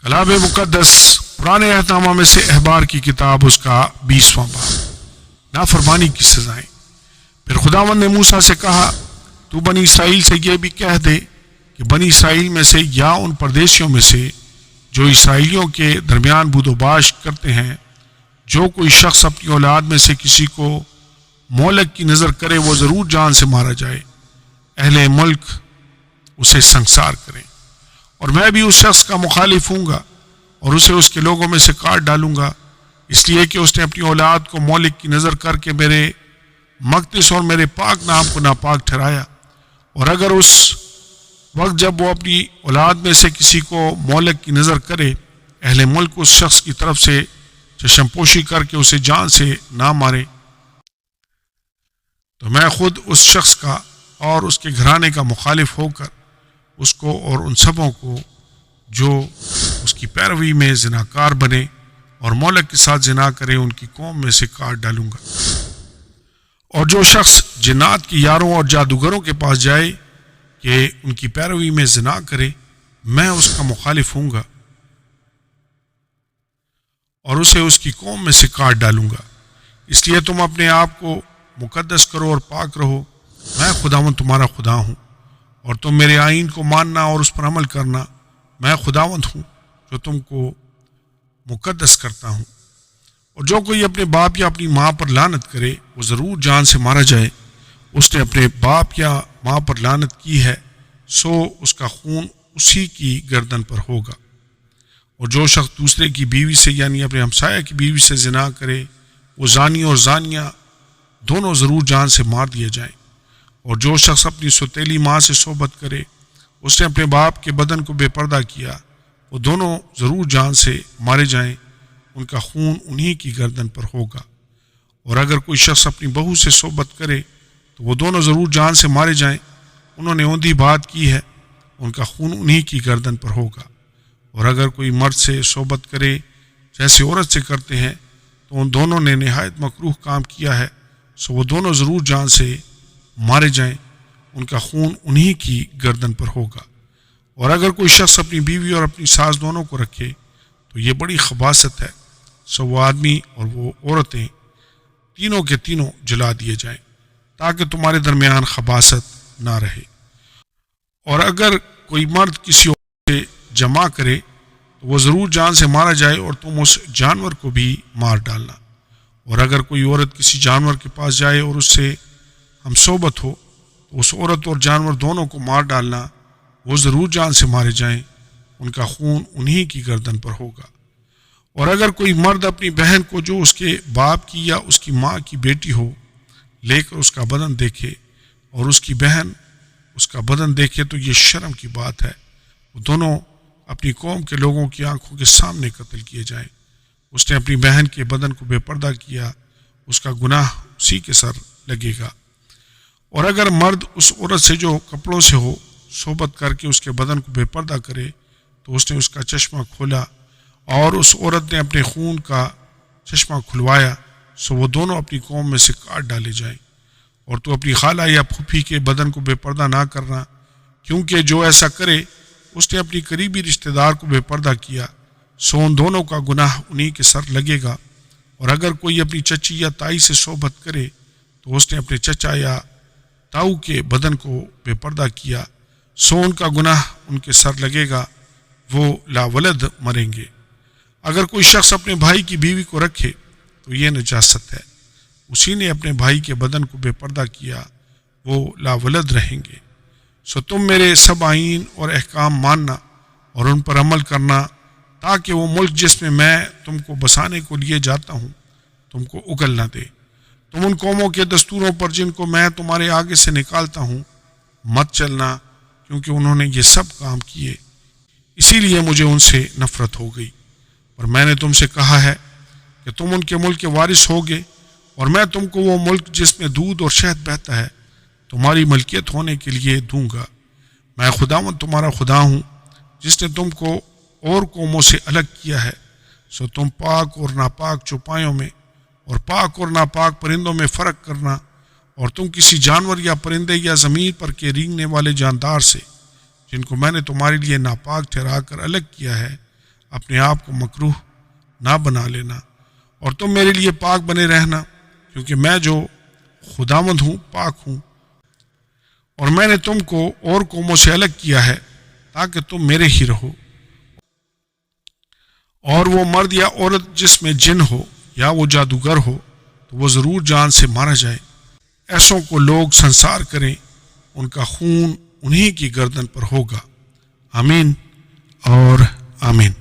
کلام مقدس پرانے عہد نامہ میں سے احبار کی کتاب اس کا 20واں باب، نافرمانی کی سزائیں۔ پھر خداوند نے موسیٰ سے کہا، تو بنی اسرائیل سے یہ بھی کہہ دے کہ بنی اسرائیل میں سے یا ان پردیسیوں میں سے جو اسرائیلیوں کے درمیان بود و باش کرتے ہیں، جو کوئی شخص اپنی اولاد میں سے کسی کو مہلک کی نظر کرے وہ ضرور جان سے مارا جائے، اہل ملک اسے سنگسار کریں، اور میں بھی اس شخص کا مخالف ہوں گا اور اسے اس کے لوگوں میں سے کاٹ ڈالوں گا، اس لیے کہ اس نے اپنی اولاد کو مہلک کی نظر کر کے میرے مقدس اور میرے پاک نام کو ناپاک ٹھہرایا۔ اور اگر اس وقت جب وہ اپنی اولاد میں سے کسی کو مہلک کی نظر کرے، اہل ملک اس شخص کی طرف سے چشم پوشی کر کے اسے جان سے نہ مارے، تو میں خود اس شخص کا اور اس کے گھرانے کا مخالف ہو کر اس کو اور ان سبوں کو جو اس کی پیروی میں زناکار بنے اور مہلک کے ساتھ زنا کرے ان کی قوم میں سے کاٹ ڈالوں گا۔ اور جو شخص جنات کے یاروں اور جادوگروں کے پاس جائے کہ ان کی پیروی میں زنا کرے، میں اس کا مخالف ہوں گا اور اسے اس کی قوم میں سے کاٹ ڈالوں گا۔ اس لیے تم اپنے آپ کو مقدس کرو اور پاک رہو، میں خداوند تمہارا خدا ہوں، اور تم میرے آئین کو ماننا اور اس پر عمل کرنا، میں خداوند ہوں جو تم کو مقدس کرتا ہوں۔ اور جو کوئی اپنے باپ یا اپنی ماں پر لعنت کرے وہ ضرور جان سے مارا جائے، اس نے اپنے باپ یا ماں پر لعنت کی ہے سو اس کا خون اسی کی گردن پر ہوگا۔ اور جو شخص دوسرے کی بیوی سے یعنی اپنے ہمسایہ کی بیوی سے زنا کرے وہ زانی اور زانیہ دونوں ضرور جان سے مار دیے جائیں۔ اور جو شخص اپنی سوتیلی ماں سے صحبت کرے اس نے اپنے باپ کے بدن کو بے پردہ کیا، وہ دونوں ضرور جان سے مارے جائیں، ان کا خون انہی کی گردن پر ہوگا۔ اور اگر کوئی شخص اپنی بہو سے صحبت کرے تو وہ دونوں ضرور جان سے مارے جائیں، انہوں نے اوندھی بات کی ہے، ان کا خون انہی کی گردن پر ہوگا۔ اور اگر کوئی مرد سے صحبت کرے جیسے عورت سے کرتے ہیں تو ان دونوں نے نہایت مکروہ کام کیا ہے، سو وہ دونوں ضرور جان سے مارے جائیں، ان کا خون انہی کی گردن پر ہوگا۔ اور اگر کوئی شخص اپنی بیوی اور اپنی ساس دونوں کو رکھے تو یہ بڑی خباثت ہے، سو وہ آدمی اور وہ عورتیں تینوں کے تینوں جلا دیے جائیں، تاکہ تمہارے درمیان خباثت نہ رہے۔ اور اگر کوئی مرد کسی عورت سے جمع کرے تو وہ ضرور جان سے مارا جائے، اور تم اس جانور کو بھی مار ڈالنا۔ اور اگر کوئی عورت کسی جانور کے پاس جائے اور اس سے ہم صحبت ہو تو اس عورت اور جانور دونوں کو مار ڈالنا، وہ ضرور جان سے مارے جائیں، ان کا خون انہی کی گردن پر ہوگا۔ اور اگر کوئی مرد اپنی بہن کو جو اس کے باپ کی یا اس کی ماں کی بیٹی ہو لے کر اس کا بدن دیکھے اور اس کی بہن اس کا بدن دیکھے تو یہ شرم کی بات ہے، وہ دونوں اپنی قوم کے لوگوں کی آنکھوں کے سامنے قتل کیے جائیں۔ اس نے اپنی بہن کے بدن کو بے پردہ کیا، اس کا گناہ اسی کے سر لگے گا۔ اور اگر مرد اس عورت سے جو کپڑوں سے ہو صحبت کر کے اس کے بدن کو بے پردہ کرے تو اس نے اس کا چشمہ کھولا اور اس عورت نے اپنے خون کا چشمہ کھلوایا، سو وہ دونوں اپنی قوم میں سے کاٹ ڈالے جائیں۔ اور تو اپنی خالہ یا پھوپھی کے بدن کو بے پردہ نہ کرنا، کیونکہ جو ایسا کرے اس نے اپنی قریبی رشتہ دار کو بے پردہ کیا، سو ان دونوں کا گناہ انہی کے سر لگے گا۔ اور اگر کوئی اپنی چچی یا تائی سے صحبت کرے تو اس نے اپنے چچا یا تاؤ کے بدن کو بے پردہ کیا، سو ان کا گناہ ان کے سر لگے گا، وہ لاولد مریں گے۔ اگر کوئی شخص اپنے بھائی کی بیوی کو رکھے تو یہ نجاست ہے، اسی نے اپنے بھائی کے بدن کو بے پردہ کیا، وہ لاولد رہیں گے۔ سو تم میرے سب آئین اور احکام ماننا اور ان پر عمل کرنا، تاکہ وہ ملک جس میں تم کو بسانے کو لیے جاتا ہوں تم کو اگل نہ دے۔ تم ان قوموں کے دستوروں پر جن کو میں تمہارے آگے سے نکالتا ہوں مت چلنا، کیونکہ انہوں نے یہ سب کام کیے، اسی لیے مجھے ان سے نفرت ہو گئی۔ اور میں نے تم سے کہا ہے کہ تم ان کے ملک کے وارث ہوگے، اور میں تم کو وہ ملک جس میں دودھ اور شہد بہتا ہے تمہاری ملکیت ہونے کے لیے دوں گا۔ میں خداوند تمہارا خدا ہوں جس نے تم کو اور قوموں سے الگ کیا ہے، سو تم پاک اور ناپاک چوپایوں میں اور پاک اور ناپاک پرندوں میں فرق کرنا، اور تم کسی جانور یا پرندے یا زمین پر کے رینگنے والے جاندار سے جن کو میں نے تمہارے لیے ناپاک ٹھہرا کر الگ کیا ہے اپنے آپ کو مکروہ نہ بنا لینا، اور تم میرے لیے پاک بنے رہنا، کیونکہ میں جو خداوند ہوں پاک ہوں، اور میں نے تم کو اور قوموں سے الگ کیا ہے تاکہ تم میرے ہی رہو۔ اور وہ مرد یا عورت جس میں جن ہو یا وہ جادوگر ہو تو وہ ضرور جان سے مارا جائے۔ ایسوں کو لوگ سنسار کریں، ان کا خون انہی کی گردن پر ہوگا۔ آمین اور آمین۔